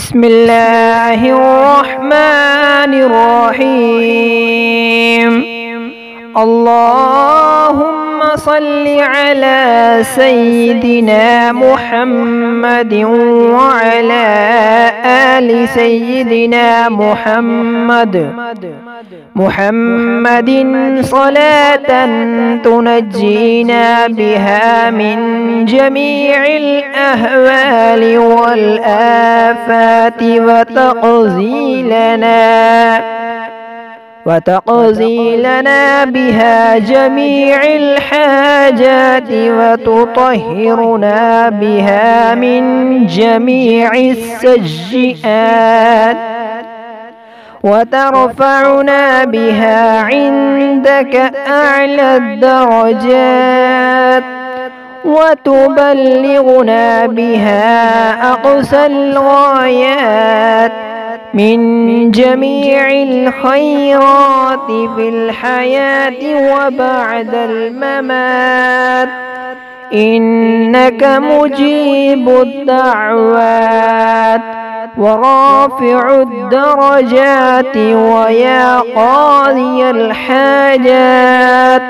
بسم الله الرحمن الرحيم. اللهم صل على سيدنا محمد وعلى آل سيدنا محمد صلاة تنجينا بها من جميع الأهوال والآفات وتقضي لنا بها جميع الحاجات وتطهرنا بها من جميع السيئات وترفعنا بها عندك أعلى الدرجات وتبلغنا بها أقصى الغايات من جميع الخيرات في الحياة وبعد الممات، إنك مجيب الدعوات ورافع الدرجات ويا قاضي الحاجات